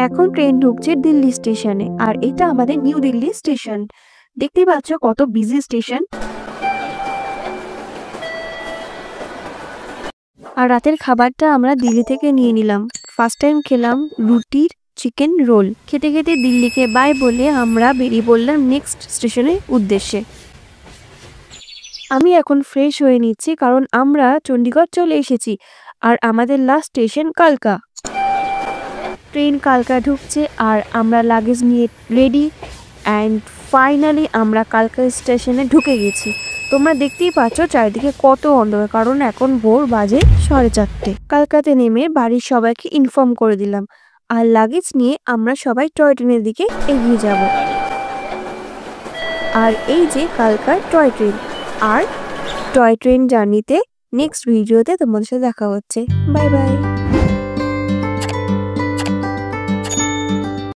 এখন ট্রেন ঢুকছে দিল্লি স্টেশনে, আর এটা আমাদের নিউ দিল্লি স্টেশন। দেখতেই পাচ্ছ কত বিজি স্টেশন। আর রাতের খাবারটা আমরা দিল্লি থেকে নিয়ে নিলাম। ফার্স্ট টাইম খেলাম রুটির চিকেন রোল। খেতে খেতে দিল্লিকে বাই বলে আমরা বেরিয়ে পড়লাম নেক্সট স্টেশনের উদ্দেশ্যে। আমি এখন ফ্রেশ হয়ে নিচ্ছি, কারণ আমরা চণ্ডীগড় চলে এসেছি আর আমাদের লাস্ট স্টেশন কালকা। ট্রেন কালকা ঢুকছে আর আমরা লাগেজ নিয়ে রেডি, অ্যান্ড ফাইনালি আমরা কালকা স্টেশনে ঢুকে গেছি। তোমরা দেখতেই পাচ্ছ চারিদিকে কত অন্ধকার, কারণ এখন ভোর বাজে 4:30। কালকাতে নেমে বাড়ির সবাইকে ইনফর্ম করে দিলাম, আর লাগেজ নিয়ে আমরা সবাই টয় ট্রেনের দিকে এগিয়ে যাব। আর এই যে কালকার টয় ট্রেন। আর টয় ট্রেন জার্নিতে নেক্সট ভিডিওতে তোমাদের সাথে দেখা হচ্ছে। Bye bye.